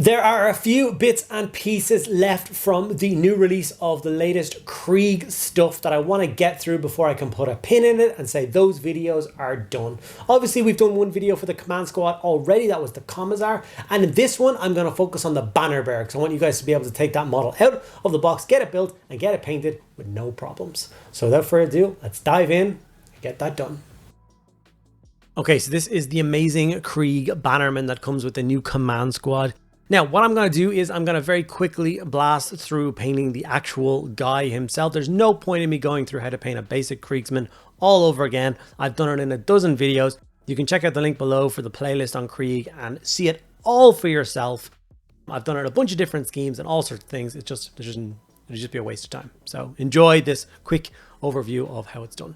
There are a few bits and pieces left from the new release of the latest Krieg stuff that I want to get through before I can put a pin in it and say those videos are done. Obviously, we've done one video for the Command Squad already, that was the Commissar, and in this one, I'm going to focus on the banner bearer because I want you guys to be able to take that model out of the box, get it built, and get it painted with no problems. So without further ado, let's dive in and get that done. Okay, so this is the amazing Krieg bannerman that comes with the new Command Squad. Now, what I'm going to do is I'm going to very quickly blast through painting the actual guy himself. There's no point in me going through how to paint a basic Kriegsman all over again. I've done it in a dozen videos. You can check out the link below for the playlist on Krieg and see it all for yourself. I've done it in a bunch of different schemes and all sorts of things. It'll just be a waste of time. So enjoy this quick overview of how it's done.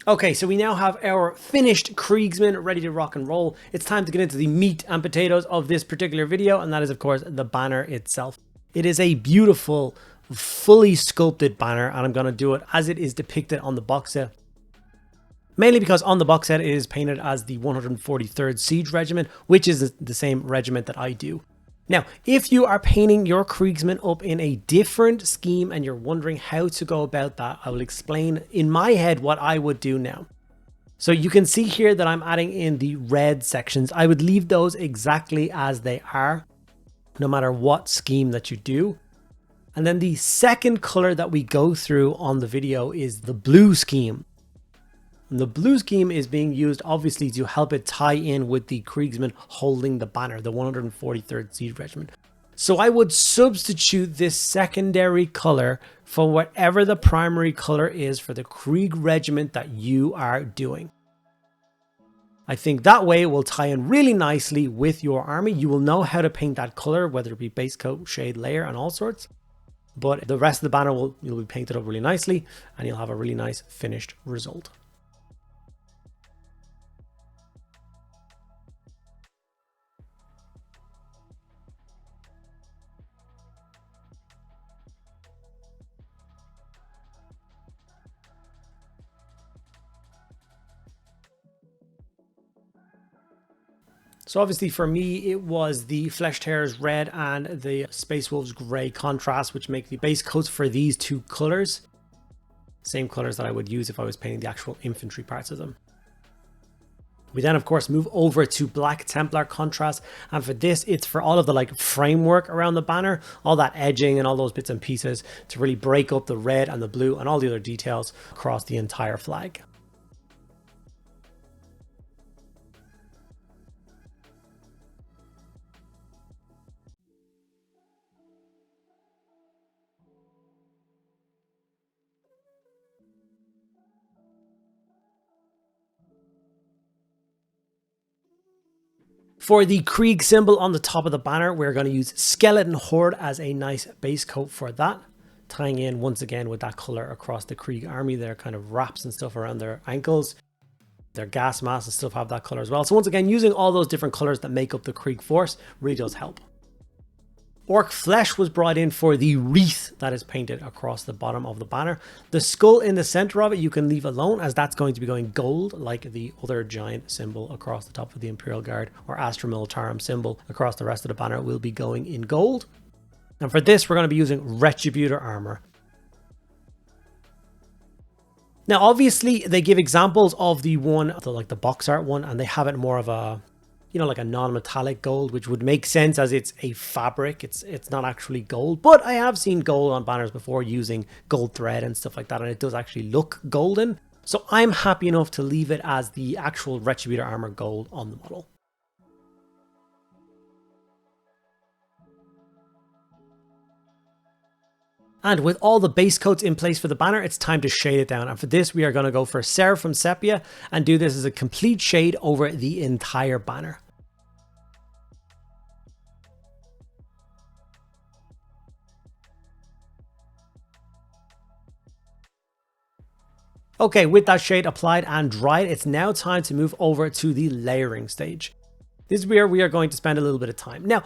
Okay, so we now have our finished Kriegsman ready to rock and roll. It's time to get into the meat and potatoes of this particular video, and that is, of course, the banner itself. It is a beautiful, fully sculpted banner, and I'm going to do it as it is depicted on the box set. Mainly because on the box set it is painted as the 143rd Siege Regiment, which is the same regiment that I do. Now, if you are painting your Kriegsman up in a different scheme and you're wondering how to go about that, I will explain in my head what I would do now. So you can see here that I'm adding in the red sections. I would leave those exactly as they are, no matter what scheme that you do. And then the second color that we go through on the video is the blue scheme. And the blue scheme is being used obviously to help it tie in with the Kriegsman holding the banner, the 143rd Siege Regiment. So I would substitute this secondary color for whatever the primary color is for the Krieg regiment that you are doing. I think that way it will tie in really nicely with your army. You will know how to paint that color, whether it be base coat, shade, layer, and all sorts. But the rest of the banner will be painted up really nicely and you'll have a really nice finished result. So obviously for me, it was the Flesh Tearers red and the Space Wolves gray contrast, which make the base coats for these two colors. Same colors that I would use if I was painting the actual infantry parts of them. We then of course move over to Black Templar contrast. And for this, it's for all of the framework around the banner, all that edging and all those bits and pieces to really break up the red and the blue and all the other details across the entire flag. For the Krieg symbol on the top of the banner, we're going to use Skeleton Horde as a nice base coat for that, tying in once again with that color across the Krieg army, their kind of wraps and stuff around their ankles. Their gas masks and stuff have that color as well. So once again, using all those different colors that make up the Krieg force really does help. Orc flesh was brought in for the wreath that is painted across the bottom of the banner. The skull in the center of it you can leave alone, as that's going to be going gold like the other giant symbol across the top of the Imperial Guard, or Astra Militarum symbol across the rest of the banner will be going in gold. And for this we're going to be using Retributor armor. Now, obviously, they give examples of the one, like the box art one, and they have it more of a, you know, like a non-metallic gold, which would make sense as it's a fabric. It's not actually gold, but I have seen gold on banners before using gold thread and stuff like that, and it does actually look golden. So I'm happy enough to leave it as the actual Retributor armor gold on the model. And with all the base coats in place for the banner, it's time to shade it down. And for this, we are going to go for Seraphim Sepia and do this as a complete shade over the entire banner. Okay, with that shade applied and dried, it's now time to move over to the layering stage. This is where we are going to spend a little bit of time. Now,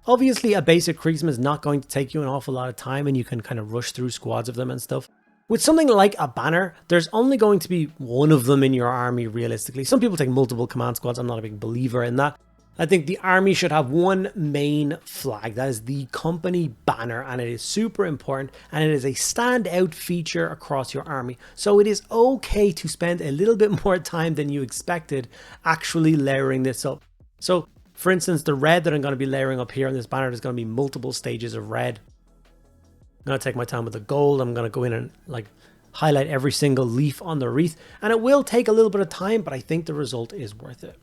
obviously a basic Kriegsman is not going to take you an awful lot of time and you can kind of rush through squads of them and stuff. With something like a banner, there's only going to be one of them in your army realistically. Some people take multiple command squads. I'm not a big believer in that. I think the army should have one main flag. That is the company banner, and it is super important, and it is a standout feature across your army. So it is okay to spend a little bit more time than you expected actually layering this up. So for instance, the red that I'm going to be layering up here on this banner, there's going to be multiple stages of red. I'm going to take my time with the gold. I'm going to go in and like highlight every single leaf on the wreath, and it will take a little bit of time, but I think the result is worth it.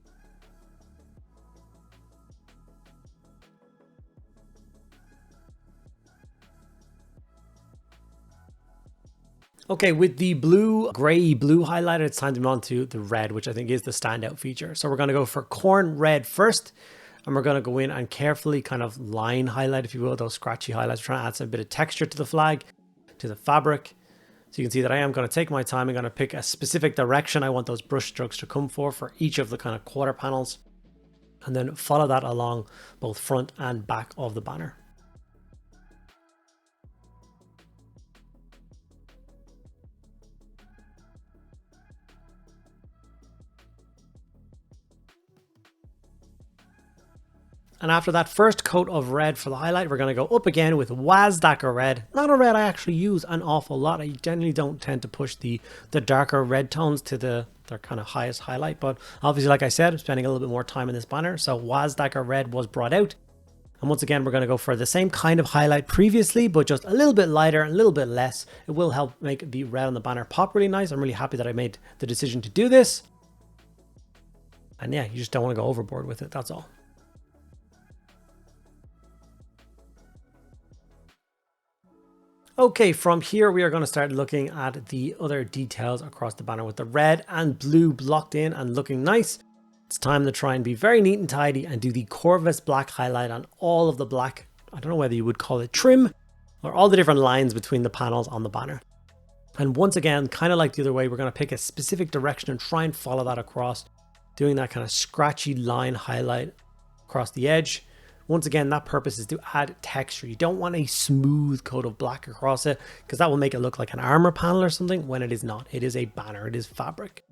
Okay, with the gray blue highlighter, it's time to move on to the red, which I think is the standout feature. So we're going to go for corn red first, and we're going to go in and carefully kind of line highlight, if you will, those scratchy highlights, trying to add some bit of texture to the flag, to the fabric. So you can see that I am going to take my time. I'm going to pick a specific direction I want those brush strokes to come for each of the kind of quarter panels, and then follow that along both front and back of the banner. And after that first coat of red for the highlight, we're going to go up again with Wazdaka red. Not a red I actually use an awful lot. I generally don't tend to push the darker red tones to their kind of highest highlight. But obviously, like I said, I'm spending a little bit more time in this banner. So Wazdaka red was brought out. And once again, we're going to go for the same kind of highlight previously, but just a little bit lighter and a little bit less. It will help make the red on the banner pop really nice. I'm really happy that I made the decision to do this. And yeah, you just don't want to go overboard with it. That's all. Okay, from here we are going to start looking at the other details across the banner with the red and blue blocked in and looking nice. It's time to try and be very neat and tidy and do the Corvus black highlight on all of the black, I don't know whether you would call it trim, or all the different lines between the panels on the banner. And once again, kind of like the other way, we're going to pick a specific direction and try and follow that across, doing that kind of scratchy line highlight across the edge. Once again, that purpose is to add texture. You don't want a smooth coat of black across it because that will make it look like an armor panel or something when it is not. It is a banner, it is fabric.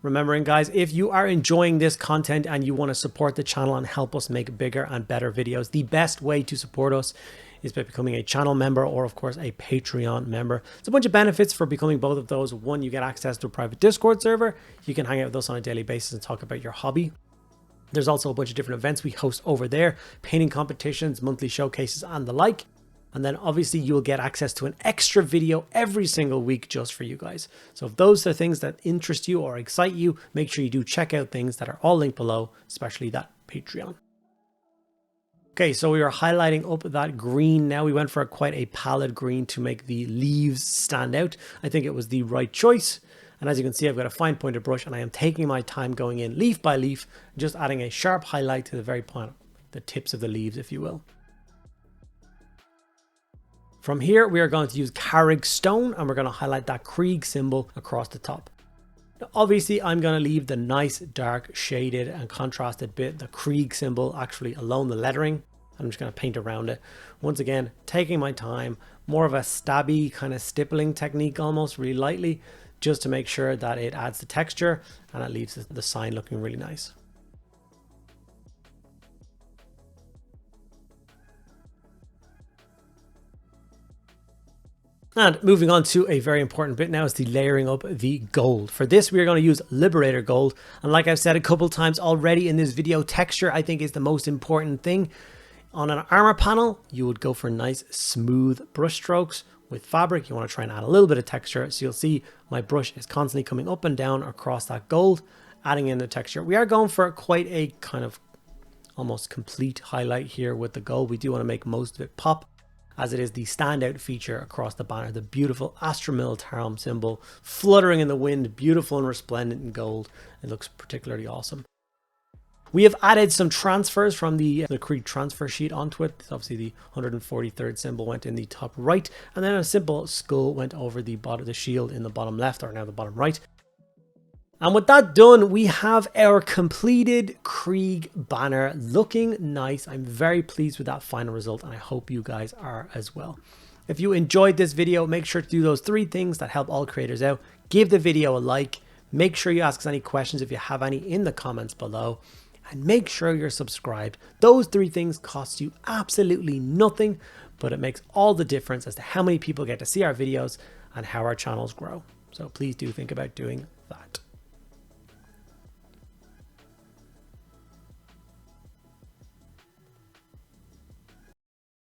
Remembering guys, if you are enjoying this content and you want to support the channel and help us make bigger and better videos, the best way to support us is by becoming a channel member or of course a Patreon member. It's a bunch of benefits for becoming both of those. One, you get access to a private Discord server. You can hang out with us on a daily basis and talk about your hobby. There's also a bunch of different events we host over there, painting competitions, monthly showcases and the like. And then obviously you'll get access to an extra video every single week just for you guys. So if those are things that interest you or excite you, make sure you do check out things that are all linked below, especially that Patreon. Okay, so we are highlighting up that green now. We went for quite a pallid green to make the leaves stand out. I think it was the right choice. And as you can see, I've got a fine pointed brush and I am taking my time going in leaf by leaf, just adding a sharp highlight to the very point, the tips of the leaves, if you will. From here, we are going to use Carrig Stone and we're going to highlight that Krieg symbol across the top. Now, obviously, I'm going to leave the nice dark shaded and contrasted bit, the Krieg symbol, actually alone the lettering. I'm just going to paint around it. Once again, taking my time, more of a stabby kind of stippling technique almost, really lightly, just to make sure that it adds the texture and it leaves the sign looking really nice. And moving on to a very important bit now is the layering up the gold. For this, we are going to use Liberator gold. And like I've said a couple times already in this video, texture I think is the most important thing. On an armor panel, you would go for nice smooth brush strokes. With fabric, you want to try and add a little bit of texture. So you'll see my brush is constantly coming up and down across that gold, adding in the texture. We are going for quite a kind of almost complete highlight here with the gold. We do want to make most of it pop, as it is the standout feature across the banner. The beautiful Astra Militarum symbol fluttering in the wind, beautiful and resplendent in gold. It looks particularly awesome. We have added some transfers from the Krieg transfer sheet onto it. Obviously the 143rd symbol went in the top right, and then a simple skull went over the shield in the bottom left, or now the bottom right. And with that done, we have our completed Krieg banner looking nice. I'm very pleased with that final result, and I hope you guys are as well. If you enjoyed this video, make sure to do those 3 things that help all creators out. Give the video a like. Make sure you ask us any questions if you have any in the comments below. And make sure you're subscribed. Those 3 things cost you absolutely nothing, but it makes all the difference as to how many people get to see our videos and how our channels grow. So please do think about doing that.